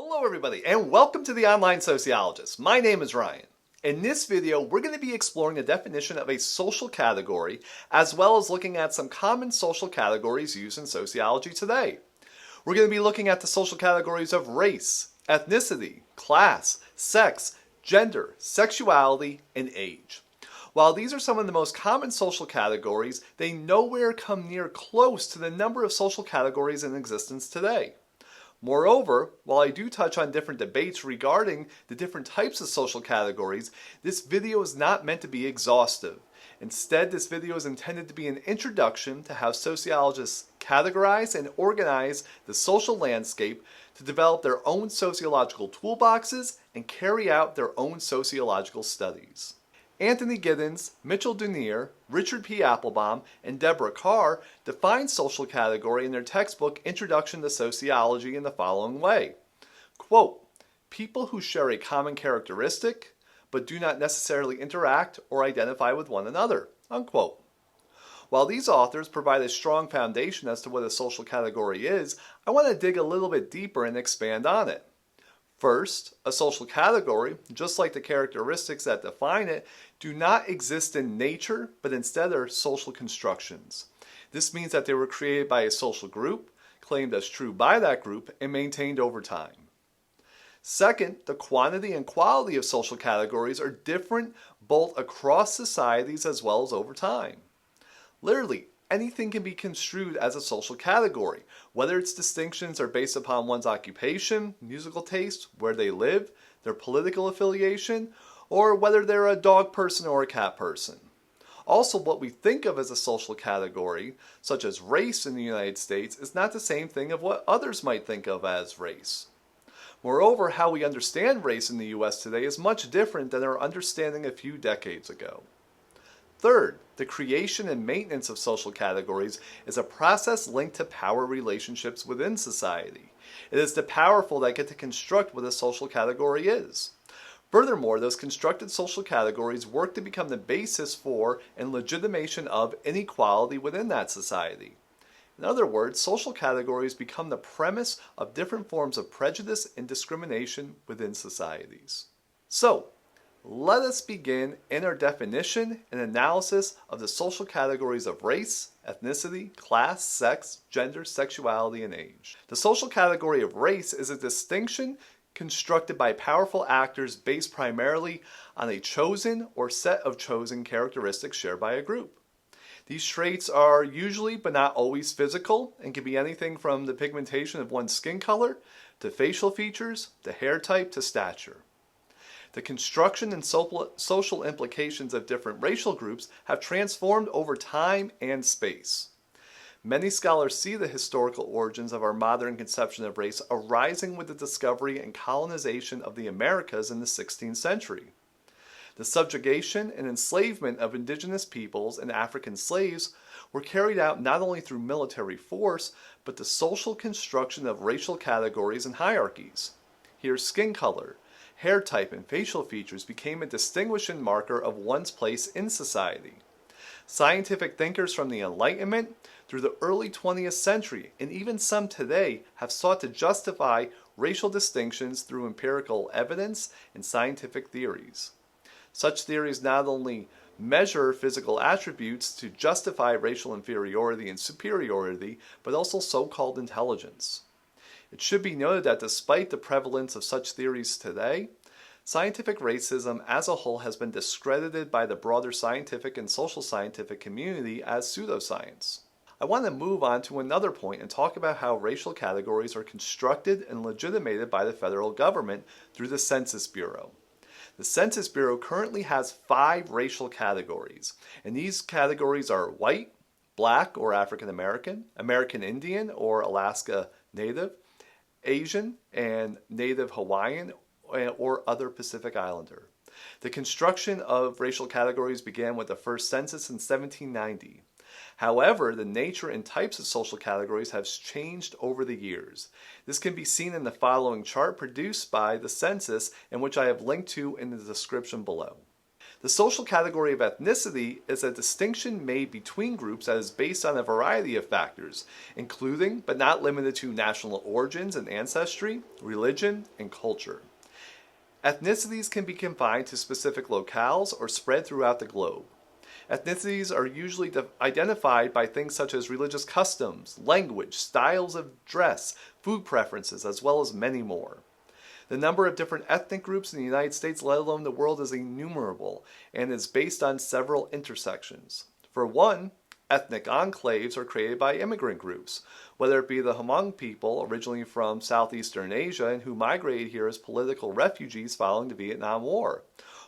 Hello everybody and welcome to the Online Sociologist. My name is Ryan. In this video, we're going to be exploring the definition of a social category as well as looking at some common social categories used in sociology today. We're going to be looking at the social categories of race, ethnicity, class, sex, gender, sexuality, and age. While these are some of the most common social categories, they nowhere come near close to the number of social categories in existence today. Moreover, while I do touch on different debates regarding the different types of social categories, this video is not meant to be exhaustive. Instead, this video is intended to be an introduction to how sociologists categorize and organize the social landscape to develop their own sociological toolboxes and carry out their own sociological studies. Anthony Giddens, Mitchell Dunier, Richard P. Applebaum, and Deborah Carr define social category in their textbook Introduction to Sociology in the following way. Quote, people who share a common characteristic but do not necessarily interact or identify with one another. Unquote. While these authors provide a strong foundation as to what a social category is, I want to dig a little bit deeper and expand on it. First, a social category, just like the characteristics that define it, do not exist in nature, but instead are social constructions. This means that they were created by a social group, claimed as true by that group, and maintained over time. Second, the quantity and quality of social categories are different both across societies as well as over time. Literally, anything can be construed as a social category, whether its distinctions are based upon one's occupation, musical taste, where they live, their political affiliation, or whether they're a dog person or a cat person. Also, what we think of as a social category, such as race in the United States, is not the same thing of what others might think of as race. Moreover, how we understand race in the US today is much different than our understanding a few decades ago. Third, the creation and maintenance of social categories is a process linked to power relationships within society. It is the powerful that get to construct what a social category is. Furthermore, those constructed social categories work to become the basis for and legitimation of inequality within that society. In other words, social categories become the premise of different forms of prejudice and discrimination within societies. So, let us begin in our definition and analysis of the social categories of race, ethnicity, class, sex, gender, sexuality, and age. The social category of race is a distinction constructed by powerful actors based primarily on a chosen or set of chosen characteristics shared by a group. These traits are usually but not always physical and can be anything from the pigmentation of one's skin color to facial features to hair type to stature. The construction and social implications of different racial groups have transformed over time and space. Many scholars see the historical origins of our modern conception of race arising with the discovery and colonization of the Americas in the 16th century. The subjugation and enslavement of indigenous peoples and African slaves were carried out not only through military force, but the social construction of racial categories and hierarchies. Here, skin color, hair type, and facial features became a distinguishing marker of one's place in society. Scientific thinkers from the Enlightenment through the early 20th century, and even some today, have sought to justify racial distinctions through empirical evidence and scientific theories. Such theories not only measure physical attributes to justify racial inferiority and superiority, but also so-called intelligence. It should be noted that despite the prevalence of such theories today, scientific racism as a whole has been discredited by the broader scientific and social scientific community as pseudoscience. I want to move on to another point and talk about how racial categories are constructed and legitimated by the federal government through the Census Bureau. The Census Bureau currently has 5 racial categories, and these categories are white, black or African American, American Indian or Alaska Native, Asian and Native Hawaiian or other Pacific Islander. The construction of racial categories began with the first census in 1790. However, the nature and types of social categories have changed over the years. This can be seen in the following chart produced by the census and which I have linked to in the description below. The social category of ethnicity is a distinction made between groups that is based on a variety of factors, including but not limited to national origins and ancestry, religion, and culture. Ethnicities can be confined to specific locales or spread throughout the globe. Ethnicities are usually identified by things such as religious customs, language, styles of dress, food preferences, as well as many more. The number of different ethnic groups in the United States, let alone the world, is innumerable and is based on several intersections. For one, ethnic enclaves are created by immigrant groups, whether it be the Hmong people originally from Southeastern Asia and who migrated here as political refugees following the Vietnam War,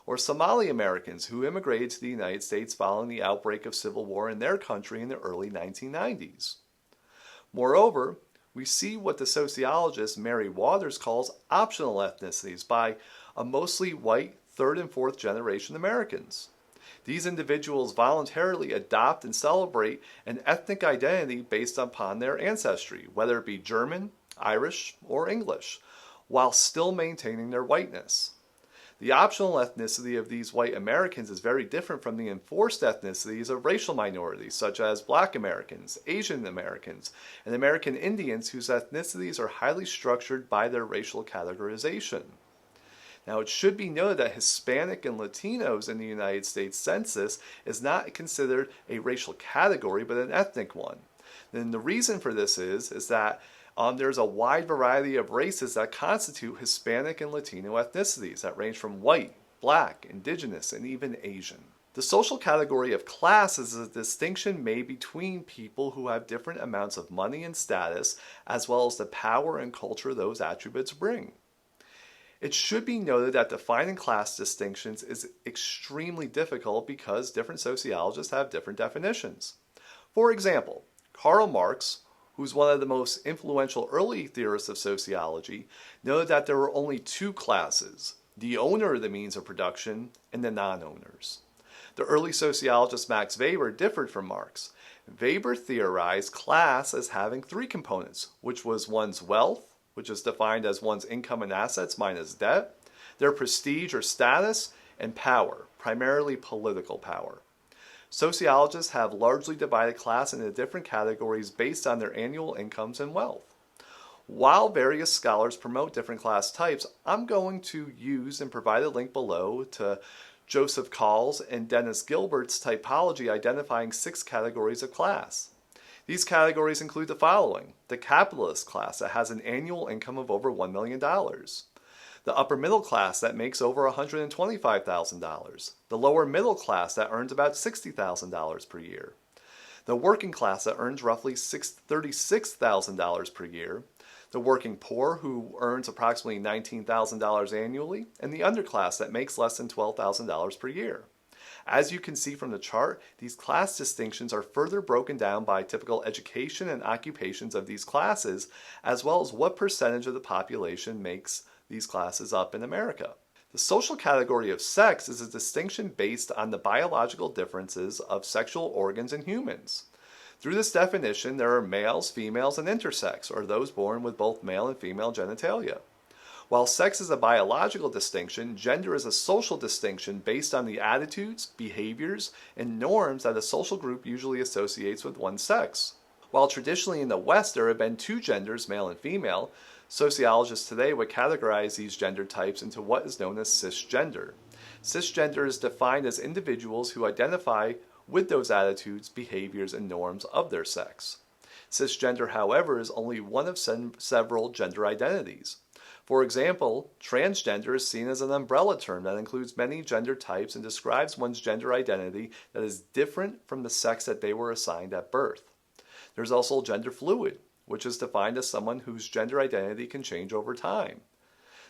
or Somali Americans who immigrated to the United States following the outbreak of civil war in their country in the early 1990s. Moreover, we see what the sociologist Mary Waters calls optional ethnicities by a mostly white third and fourth generation Americans. These individuals voluntarily adopt and celebrate an ethnic identity based upon their ancestry, whether it be German, Irish, or English, while still maintaining their whiteness. The optional ethnicity of these white Americans is very different from the enforced ethnicities of racial minorities such as Black Americans, Asian Americans, and American Indians whose ethnicities are highly structured by their racial categorization. Now, it should be noted that Hispanic and Latinos in the United States Census is not considered a racial category but an ethnic one. And the reason for this is that there's a wide variety of races that constitute Hispanic and Latino ethnicities that range from white, black, indigenous, and even Asian. The social category of class is a distinction made between people who have different amounts of money and status, as well as the power and culture those attributes bring. It should be noted that defining class distinctions is extremely difficult because different sociologists have different definitions. For example, Karl Marx, who's one of the most influential early theorists of sociology, noted that there were only two classes, the owner of the means of production and the non-owners. The early sociologist Max Weber differed from Marx. Weber theorized class as having three components, which was one's wealth, which is defined as one's income and assets minus debt, their prestige or status, and power, primarily political power. Sociologists have largely divided class into different categories based on their annual incomes and wealth. While various scholars promote different class types, I'm going to use and provide a link below to Joseph Call's and Dennis Gilbert's typology identifying 6 categories of class. These categories include the following: the capitalist class that has an annual income of over $1 million. The upper middle class that makes over $125,000. The lower middle class that earns about $60,000 per year. The working class that earns roughly $36,000 per year. The working poor who earns approximately $19,000 annually. And the underclass that makes less than $12,000 per year. As you can see from the chart, these class distinctions are further broken down by typical education and occupations of these classes, as well as what percentage of the population makes these classes up in America. The social category of sex is a distinction based on the biological differences of sexual organs in humans. Through this definition, there are males, females, and intersex, or those born with both male and female genitalia. While sex is a biological distinction, gender is a social distinction based on the attitudes, behaviors, and norms that a social group usually associates with one sex. While traditionally in the West there have been 2 genders, male and female, sociologists today would categorize these gender types into what is known as cisgender. Cisgender is defined as individuals who identify with those attitudes, behaviors, and norms of their sex. Cisgender, however, is only one of several gender identities. For example, transgender is seen as an umbrella term that includes many gender types and describes one's gender identity that is different from the sex that they were assigned at birth. There's also gender fluid, which is defined as someone whose gender identity can change over time.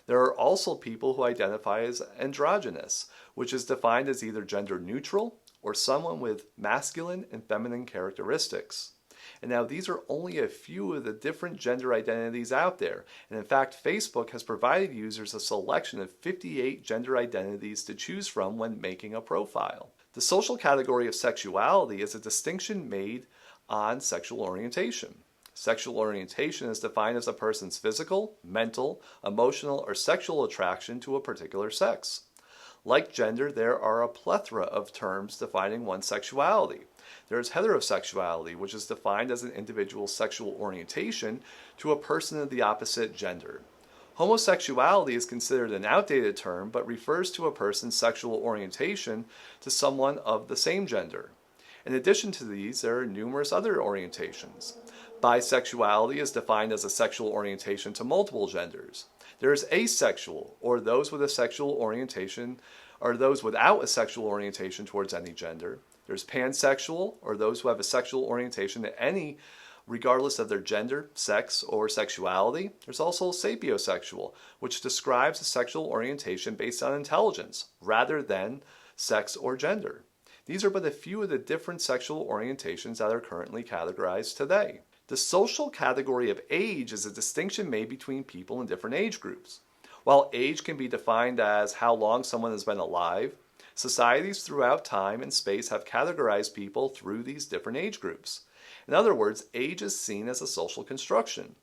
There are also people who identify as androgynous, which is defined as either gender neutral or someone with masculine and feminine characteristics. And now these are only a few of the different gender identities out there. And in fact, Facebook has provided users a selection of 58 gender identities to choose from when making a profile. The social category of sexuality is a distinction made on sexual orientation. Sexual orientation is defined as a person's physical, mental, emotional, or sexual attraction to a particular sex. Like gender, there are a plethora of terms defining one's sexuality. There is heterosexuality, which is defined as an individual's sexual orientation to a person of the opposite gender. Homosexuality is considered an outdated term, but refers to a person's sexual orientation to someone of the same gender. In addition to these, there are numerous other orientations. Bisexuality is defined as a sexual orientation to multiple genders. There is asexual, or those with a sexual orientation, or those without a sexual orientation towards any gender. There's pansexual, or those who have a sexual orientation to any, regardless of their gender, sex, or sexuality. There's also sapiosexual, which describes a sexual orientation based on intelligence, rather than sex or gender. These are but a few of the different sexual orientations that are currently categorized today. The social category of age is a distinction made between people in different age groups. While age can be defined as how long someone has been alive, societies throughout time and space have categorized people through these different age groups. In other words, age is seen as a social construction.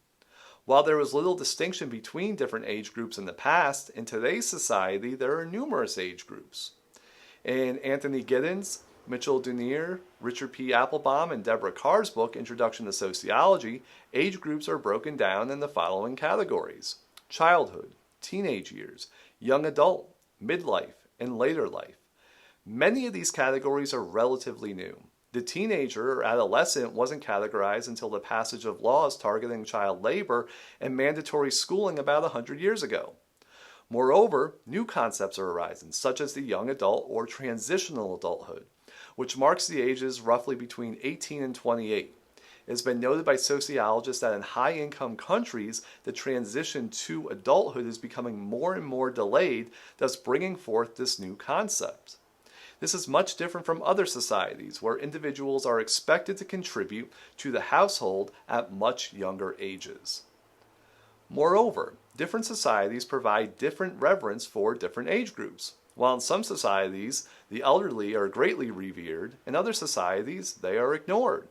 While there was little distinction between different age groups in the past, in today's society there are numerous age groups. In Anthony Giddens, Mitchell Dunier, Richard P. Applebaum, and Deborah Carr's book, Introduction to Sociology, age groups are broken down in the following categories: childhood, teenage years, young adult, midlife, and later life. Many of these categories are relatively new. The teenager or adolescent wasn't categorized until the passage of laws targeting child labor and mandatory schooling about 100 years ago. Moreover, new concepts are arising, such as the young adult or transitional adulthood, which marks the ages roughly between 18 and 28. It has been noted by sociologists that in high-income countries, the transition to adulthood is becoming more and more delayed, thus bringing forth this new concept. This is much different from other societies, where individuals are expected to contribute to the household at much younger ages. Moreover, different societies provide different reverence for different age groups. While in some societies, the elderly are greatly revered, in other societies, they are ignored.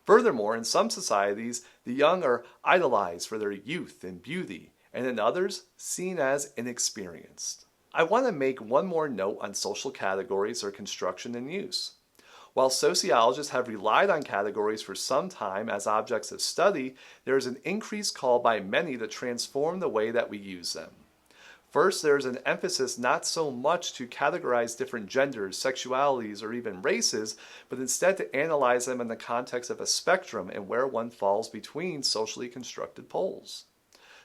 Furthermore, in some societies, the young are idolized for their youth and beauty, and in others, seen as inexperienced. I want to make one more note on social categories, their construction and use. While sociologists have relied on categories for some time as objects of study, there is an increased call by many to transform the way that we use them. First, there is an emphasis not so much to categorize different genders, sexualities, or even races, but instead to analyze them in the context of a spectrum and where one falls between socially constructed poles.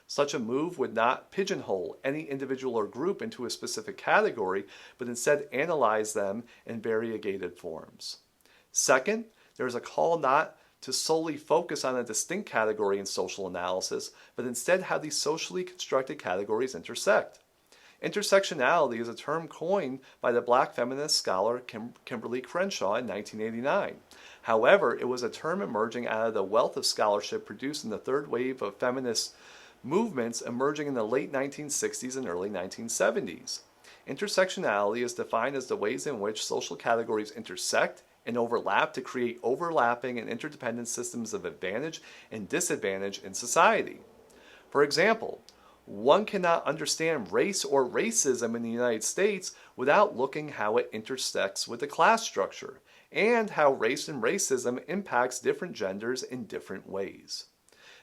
Such a move would not pigeonhole any individual or group into a specific category, but instead analyze them in variegated forms. Second, there is a call not to solely focus on a distinct category in social analysis, but instead how these socially constructed categories intersect. Intersectionality is a term coined by the black feminist scholar Kimberly Crenshaw in 1989. However, it was a term emerging out of the wealth of scholarship produced in the third wave of feminist movements emerging in the late 1960s and early 1970s. Intersectionality is defined as the ways in which social categories intersect and overlap to create overlapping and interdependent systems of advantage and disadvantage in society. For example, one cannot understand race or racism in the United States without looking how it intersects with the class structure and how race and racism impacts different genders in different ways.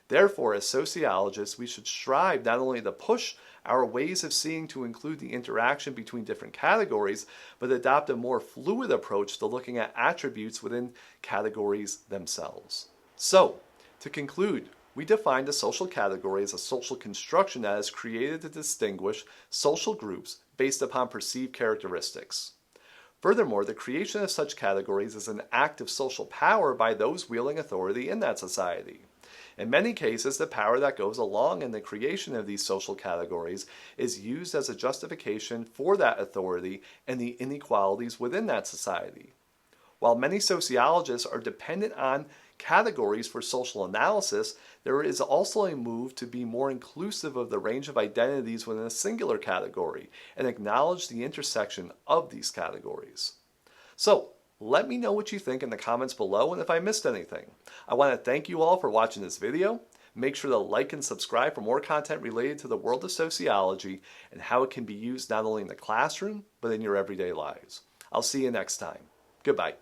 Therefore, as sociologists, we should strive not only to push our ways of seeing to include the interaction between different categories, but adopt a more fluid approach to looking at attributes within categories themselves. So, to conclude, we defined a social category as a social construction that is created to distinguish social groups based upon perceived characteristics. Furthermore, the creation of such categories is an act of social power by those wielding authority in that society. In many cases, the power that goes along in the creation of these social categories is used as a justification for that authority and the inequalities within that society. While many sociologists are dependent on categories for social analysis, there is also a move to be more inclusive of the range of identities within a singular category and acknowledge the intersection of these categories. So, let me know what you think in the comments below and if I missed anything. I want to thank you all for watching this video. Make sure to like and subscribe for more content related to the world of sociology and how it can be used not only in the classroom, but in your everyday lives. I'll see you next time. Goodbye.